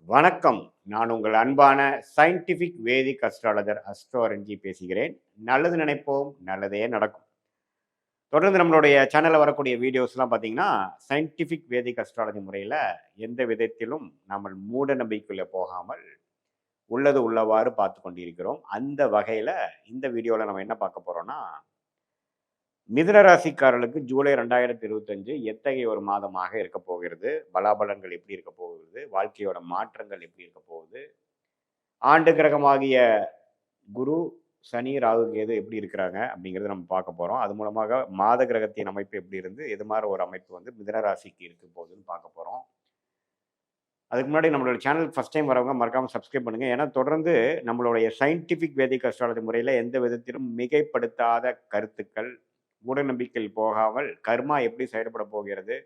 வணக்கம். நான் உங்கள் அன்பான சயின்டிஃபிக் வேதிக் அஸ்ட்ராலஜர் அஸ்ட்ரோரஞ்சி பேசுகிறேன். நல்லது நினைப்போம், நல்லதே நடக்கும். தொடர்ந்து நம்மளுடைய சேனல்ல வரக்கூடிய வீடியோஸ்லாம் பார்த்தீங்கன்னா, சயின்டிஃபிக் வேதிக் அஸ்ட்ராலஜி முறையில எந்த விதத்திலும் நம்ம மூட நம்பிக்கைக்குள்ள போகாமல், உள்ளது உள்ளவாறு பார்த்துக் கொண்டிருக்கிறோம். அந்த வகையில இந்த வீடியோல நம்ம என்ன பார்க்க போறோம்னா, மிதுன ராசிக்காரர்களுக்கு ஜூலை 2025 எத்தகைய ஒரு மாதமாக இருக்கப் போகிறது? பலாபலன்கள் எப்படி இருக்கப் போகுது? வாழ்க்கையோட மாற்றங்கள் எப்படி இருக்கப் போகுது? ஆண்டு கிரகமாகிய குரு, சனி, ராகு, கேது எப்படி இருக்கிறாங்க அப்படிங்கிறத நம்ம பார்க்க போறோம். அது மூலமாக மாத கிரகத்தின் அமைப்பு எப்படி இருந்து, எது மாரி ஒரு அமைப்பு வந்து மிதுன ராசிக்கு இருக்க போகுதுன்னு பார்க்க போறோம். அதுக்கு முன்னாடி நம்மளோட சேனல் ஃபர்ஸ்ட் டைம் வரவங்க மறக்காம சப்ஸ்கிரைப் பண்ணுங்க. ஏன்னா தொடர்ந்து நம்மளுடைய சயின்டிஃபிக் வேதிக் அஸ்ட்ராலஜி முறையில எந்த விதத்திலும் மிகைப்படுத்தாத கருத்துக்கள், மூடநம்பிக்கையில் போகாமல் கர்மா எப்படி செயல்பட போகிறது,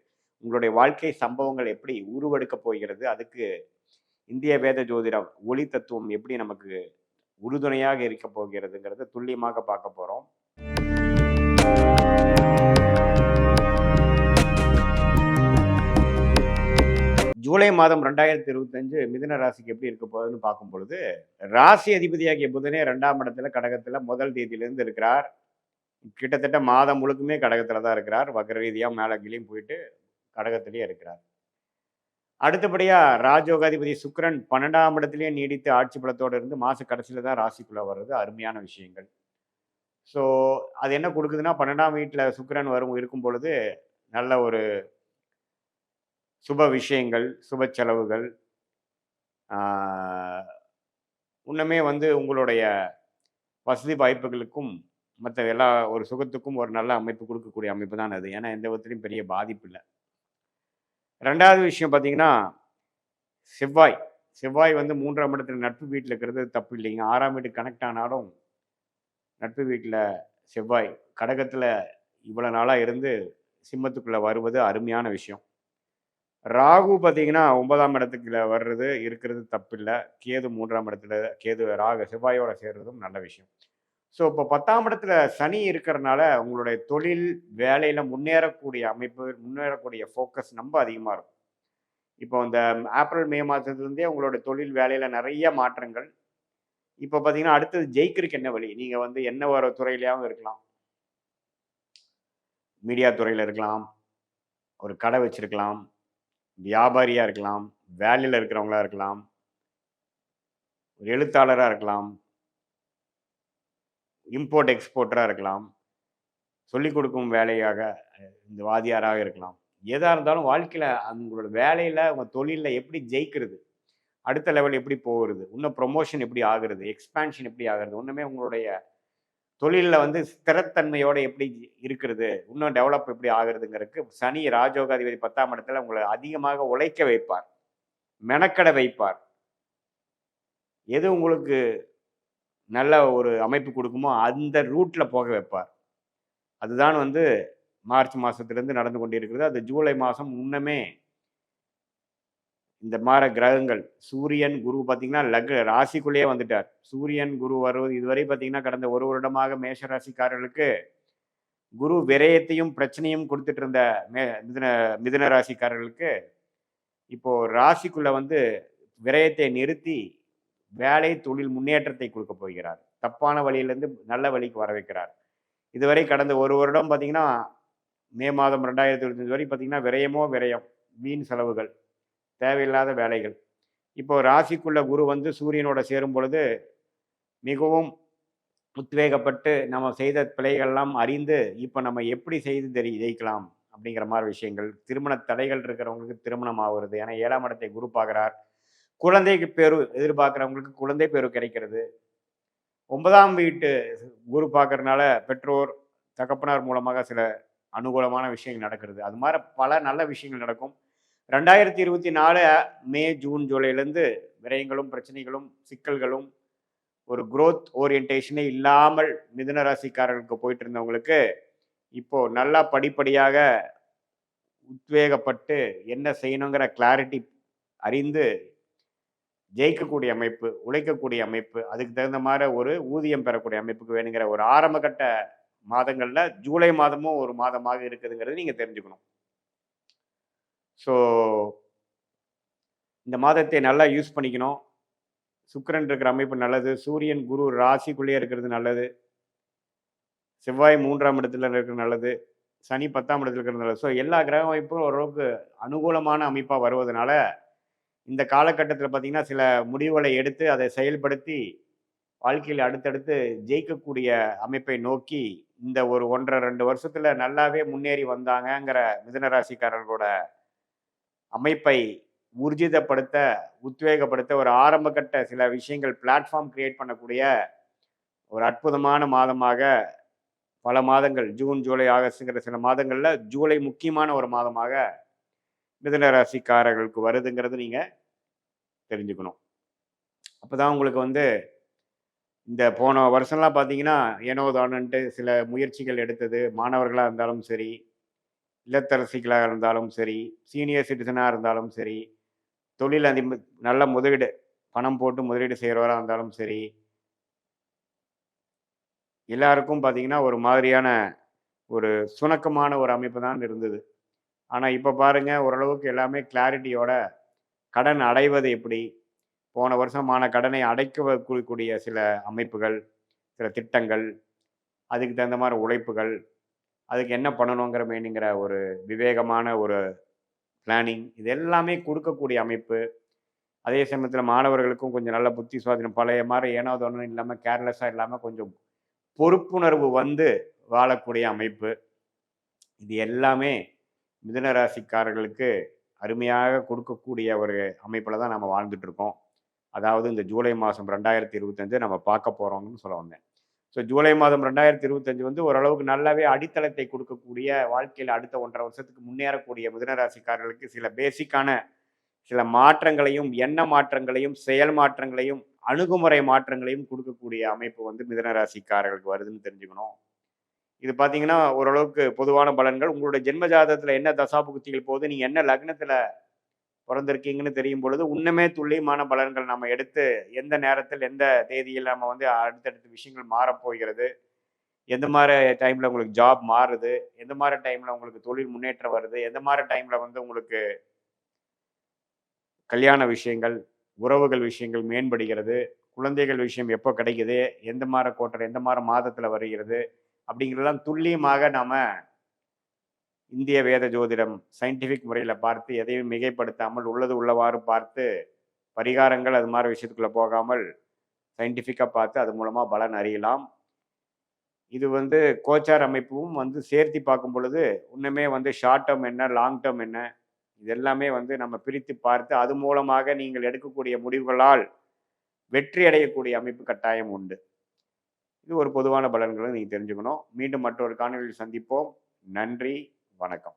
உங்களுடைய வாழ்க்கை சம்பவங்கள் எப்படி உருவெடுக்கப் போகிறது, அதுக்கு இந்திய வேத ஜோதிடம் ஒளி தத்துவம் எப்படி நமக்கு உறுதுணையாக இருக்க போகிறதுங்கிறத துல்லியமாக பார்க்க போறோம். ஜூலை மாதம் 2025 மிதுன ராசிக்கு எப்படி இருக்க போகுதுன்னு பார்க்கும் பொழுது, ராசி அதிபதியாகிய புதனே 2ஆம் இடத்துல கடகத்துல முதல் தேதியிலிருந்து இருக்கிறார். கிட்டத்தட்ட மாதம் முழுக்குமே கடகத்துல தான் இருக்கிறார். வக்ர ரீதியா மேல கீழயும் போயிட்டு கடகத்திலேயே இருக்கிறார். அடுத்தபடியா ராஜயோகாதிபதி சுக்கிரன் 12ஆம் இடத்திலேயே நீடித்து ஆட்சி பலத்தோடு இருந்து மாச கடைசியில தான் ராசிக்குள்ள வர்றது அருமையான விஷயங்கள். ஸோ அது என்ன கொடுக்குதுன்னா 12ஆம் வீட்ல சுக்கிரன் இருக்கும் பொழுது நல்ல ஒரு சுப விஷயங்கள், சுப செலவுகள், ஆ முன்னமே வந்து உங்களுடைய வசதி வாய்ப்புகளுக்கும், மத்த எல்லா ஒரு சுகத்துக்கும் ஒரு நல்ல அமைப்பு குடுக்கக்கூடிய அமைப்பு தான் அது. ஏன்னா, எந்த விதத்திலயும் பெரிய பாதிப்பு இல்ல. 2வது விஷயம் பார்த்தீங்கன்னா, செவ்வாய். செவ்வாய் வந்து 3ஆம் இடத்துல நட்பு வீட்ல இருக்கிறது தப்பு இல்லைங்க. 6ஆம் வீட்டுக்கு கனெக்ட் ஆனாலும், நட்பு வீட்ல செவ்வாய் கடகத்துல இவ்வளோ நாளா இருந்து சிம்மத்துக்குள்ள வருவது அருமையான விஷயம். ராகு பார்த்தீங்கன்னா 9ஆம் இடத்துக்குள்ள வர்றது, இருக்கிறது தப்பில்ல. கேது 3ஆம் இடத்துல செவ்வாயோட சேர்றதும் நல்ல விஷயம். ஸோ, இப்போ 10ஆம் இடத்துல சனி இருக்கிறனால, உங்களுடைய தொழில், வேலையில முன்னேறக்கூடிய அமைப்பு, முன்னேறக்கூடிய ஃபோக்கஸ் ரொம்ப அதிகமா இருக்கும். இப்போ இந்த ஏப்ரல், மே மாதத்துலேருந்தே உங்களோட தொழில், வேலையில நெறைய மாற்றங்கள். இப்போ பார்த்தீங்கன்னா, அடுத்தது ஜெயிக்கிறதுக்கு என்ன வழி? நீங்க வந்து என்ன ஒரு துறையிலயாவும் இருக்கலாம். மீடியா துறையில இருக்கலாம், ஒரு கடை வச்சிருக்கலாம், வியாபாரியா இருக்கலாம், வேலையில இருக்கிறவங்களா இருக்கலாம், ஒரு எழுத்தாளரா இருக்கலாம், இம்போர்ட், எக்ஸ்போர்ட்டரா இருக்கலாம், சொல்லிக் கொடுக்கும் வேலையாக இந்த வாத்தியாராக இருக்கலாம். எதா இருந்தாலும் வாழ்க்கையில உங்களோட வேலையில, உங்க தொழில்ல எப்படி ஜெயிக்கிறது? அடுத்த லெவல் எப்படி போகுறது? இன்னும் ப்ரமோஷன் எப்படி ஆகுறது? எக்ஸ்பான்ஷன் எப்படி ஆகுறது? இன்னுமே உங்களுடைய தொழில்ல வந்து ஸ்திரத்தன்மையோட எப்படி இருக்கிறது? இன்னும் டெவலப் எப்படி ஆகுறதுங்கிறதுக்கு சனி ராஜயோகாதிபதி 10ஆம் இடத்துல உங்கள அதிகமாக உழைக்க வைப்பார். மெனக்கெட வைப்பார். எது உங்களுக்கு நல்ல ஒரு அமைப்பு குடுக்குமோ, அந்த ரூட்ல போக வைப்பார். அதுதான் வந்து மார்ச் மாசத்திலிருந்து நடந்து கொண்டிருக்கிறது. அது ஜூலை மாசம் முன்னமே இந்த மார கிரகங்கள் சூரியன், குரு பார்த்தீங்கன்னா, ராசிக்குள்ளேயே வந்துட்டார். சூரியன், குரு வருவது இதுவரை பார்த்தீங்கன்னா, கடந்த 1 வருடமாக மேஷ ராசிக்காரர்களுக்கு குரு விரயத்தையும், பிரச்சனையும் குடுத்துட்டு இருந்த மிதுன மிதுன ராசிக்காரர்களுக்கு, இப்போ ராசிக்குள்ள வந்து விரயத்தை நிறுத்தி, வேலை, தொழில் முன்னேற்றத்தை குடுக்கப் போகிறார். தப்பான வழியிலிருந்து நல்ல வழிக்கு வர வைக்கிறார். இதுவரை கடந்த 1 வருடம் பார்த்தீங்கன்னா, மே மாதம் 2025 வரை பார்த்தீங்கன்னா, விரயமோ விரயம். வீண் செலவுகள், தேவையில்லாத வேலைகள். இப்போ ராசிக்குள்ள குரு வந்து சூரியனோட சேரும் பொழுது, மிகவும் உத்வேகப்பட்டு நம்ம செய்த பிழைகள்லாம் அறிந்து, இப்ப நம்ம எப்படி செய்து ஜெயிக்கலாம் அப்படிங்கிற மாரி விஷயங்கள். திருமண தடைகள் இருக்கிறவங்களுக்கு திருமணம் ஆகுறது. ஏன்னா 7ஆம் இடத்தை குரு பார்க்கிறார். குழந்தைக்கு பேரு எதிர்பார்க்கிறவங்களுக்கு குழந்தை பேரு கிடைக்கிறது. 9ஆம் வீட்டு குரு பார்க்கறனால பெற்றோர், தகப்பனார் மூலமாக சில அனுகூலமான விஷயங்கள் நடக்கிறது. அது மாரி பல நல்ல விஷயங்கள் நடக்கும். 2024 மே, ஜூன், ஜூலைலேருந்து விரயங்களும், பிரச்சனைகளும், சிக்கல்களும், ஒரு குரோத் ஓரியன்டேஷனே இல்லாமல் மிதுன ராசிக்காரர்களுக்கு போயிட்டு இருந்தவங்களுக்கு, இப்போ நல்லா படிப்படியாக உத்வேகப்பட்டு என்ன செய்யணுங்கிற கிளாரிட்டி அறிந்து ஜெயிக்கக்கூடிய அமைப்பு, உழைக்கக்கூடிய அமைப்பு, அதுக்கு தகுந்த மாரி ஒரு ஊதியம் பெறக்கூடிய அமைப்புக்கு வேணுங்கிற ஒரு ஆரம்ப கட்ட மாதங்கள்ல ஜூலை மாதமும் ஒரு மாதமாக இருக்குதுங்கிறத நீங்க தெரிஞ்சுக்கணும். ஸோ இந்த மாதத்தை நல்லா யூஸ் பண்ணிக்கணும். சுக்கிரன் இருக்கிற அமைப்பு நல்லது. சூரியன், குரு ராசிக்குள்ளேயே இருக்கிறது நல்லது. செவ்வாய் 3ஆம் இடத்துல இருக்கிறது நல்லது. சனி 10ஆம் இடத்துல இருக்கிறது நல்லது. ஸோ எல்லா கிரக அமைப்பும் ஓரளவுக்கு அனுகூலமான அமைப்பா வருவதனால, இந்த காலகட்டத்தில பார்த்தீங்கன்னா, சில முடிவுகளை எடுத்து அதை செயல்படுத்தி, வாழ்க்கையில அடுத்தடுத்து ஜெயிக்கக்கூடிய அமைப்பை நோக்கி, இந்த ஒரு 1 1/2, 2 வருஷத்துல நல்லாவே முன்னேறி வந்தாங்கங்கிற மிதுன ராசிக்காரர்களோட அமைப்பை ஊர்ஜிதப்படுத்த, உத்வேகப்படுத்த ஒரு ஆரம்ப கட்ட சில விஷயங்கள் பிளாட்ஃபார்ம் கிரியேட் பண்ணக்கூடிய ஒரு அற்புதமான மாதமாக பல மாதங்கள் ஜூன், ஜூலை, ஆகஸ்ட்ங்கிற சில மாதங்கள்ல ஜூலை முக்கியமான ஒரு மாதமாக மிதுன ராசிக்காரர்களுக்கு வருதுங்கிறது நீங்க தெரிஞ்சுக்கணும். அப்பதான் உங்களுக்கு வந்து இந்த போன வருஷம்லாம் பார்த்தீங்கன்னா, ஏனோ தானோன்ட்டு சில முயற்சிகள் எடுத்தது, மாணவர்களா இருந்தாலும் சரி, இல்லத்தரசிகளா இருந்தாலும் சரி, சீனியர் சிட்டிசனா இருந்தாலும் சரி, தொழில் நல்ல முதலீடு, பணம் போட்டு முதலீடு செய்றவரா இருந்தாலும் சரி, எல்லாருக்கும் பார்த்தீங்கன்னா, ஒரு மாதிரியான ஒரு சுணக்கமான ஒரு அமைப்பு தான் இருந்தது. ஆனா, இப்ப பாருங்க ஓரளவுக்கு எல்லாமே கிளாரிட்டியோட கடன் அடைவது எப்படி? போன வருஷமான கடனை அடைக்க கூடிய சில அமைப்புகள், சில திட்டங்கள், அதுக்கு தகுந்த மாரி உழைப்புகள், அதுக்கு என்ன பண்ணணுங்கிற வேணுங்கிற ஒரு விவேகமான ஒரு பிளானிங் இது எல்லாமே குடுக்கக்கூடிய அமைப்பு. அதே சமயத்தில மாணவர்களுக்கும் கொஞ்சம் நல்ல புத்தி சுவாதீனம் பழைய மாரி ஏனோ தானோன்னு இல்லாம, கேர்லெஸ்ஸா இல்லாம கொஞ்சம் பொறுப்புணர்வு வந்து வாழக்கூடிய அமைப்பு. இது எல்லாமே மிதுன ராசிக்காரர்களுக்கு அருமையாக கொடுக்கக்கூடிய ஒரு அமைப்பில தான் நம்ம வாழ்ந்துட்டு இருக்கோம். அதாவது இந்த ஜூலை மாதம் 2025 நம்ம பார்க்க போறோம்னு சொல்ல வந்தேன். ஸோ ஜூலை மாதம் 2025 வந்து ஓரளவுக்கு நல்லாவே அடித்தளத்தை கொடுக்கக்கூடிய வாழ்க்கையில அடுத்த 1 1/2 வருஷத்துக்கு முன்னேறக்கூடிய மிதுன ராசிக்காரர்களுக்கு சில பேசிக்கான சில மாற்றங்களையும், எண்ண மாற்றங்களையும், செயல் மாற்றங்களையும், அணுகுமுறை மாற்றங்களையும் கொடுக்கக்கூடிய அமைப்பு வந்து மிதுன ராசிக்காரர்களுக்கு வருதுன்னு தெரிஞ்சுக்கணும். இது பார்த்தீங்கன்னா, ஓரளவுக்கு பொதுவான பலன்கள். உங்களுடைய ஜென்ம ஜாதகத்தில என்ன தசாபுக்திகள் போகுது, நீங்க என்ன லக்னத்தில பொறந்திருக்கீங்கன்னு தெரியும் பொழுது, இன்னுமே துல்லியமான பலன்கள் நம்ம எடுத்து, எந்த நேரத்தில், எந்த தேதியில் நம்ம வந்து அடுத்தடுத்த விஷயங்கள் மாறப்போகிறது, எந்த மாரி டைம்ல உங்களுக்கு ஜாப் மாறுது, எந்த மாரி டைம்ல உங்களுக்கு தொழில் முன்னேற்றம் வருது, எந்த மாரி டைம்ல வந்து உங்களுக்கு கல்யாண விஷயங்கள், உறவுகள் விஷயங்கள் மேம்படுகிறது, குழந்தைகள் விஷயம் எப்போ கிடைக்குது, எந்த மாரி குவார்ட்டர், எந்த மாரி மாதத்தில வருகிறது, அப்படிங்கிறதெல்லாம் துல்லியமாக நாம இந்திய வேத ஜோதிடம் சயின்டிஃபிக் முறையில பார்த்து எதையும் மிகைப்படுத்தாமல் உள்ளது உள்ளவாறு பார்த்து பரிகாரங்கள் அது மாதிரி விஷயத்துக்குள்ள போகாமல் சயின்டிஃபிக்கா பார்த்து அது மூலமா பலன் அறியலாம். இது வந்து கோச்சார் அமைப்பும் வந்து சேர்த்து பார்க்கும் பொழுது இன்னுமே வந்து ஷார்ட் டேர்ம் என்ன, லாங் டேர்ம் என்ன, இது எல்லாமே வந்து நம்ம பிரித்து பார்த்து அது மூலமாக நீங்கள் எடுக்கக்கூடிய முடிவுகளால் வெற்றி அடையக்கூடிய அமைப்பு கட்டாயம் உண்டு. இது ஒரு பொதுவான பலன்களை நீங்க தெரிஞ்சுக்கணும். மீண்டும் மற்றொரு காணொளியில் சந்திப்போம். நன்றி, வணக்கம்.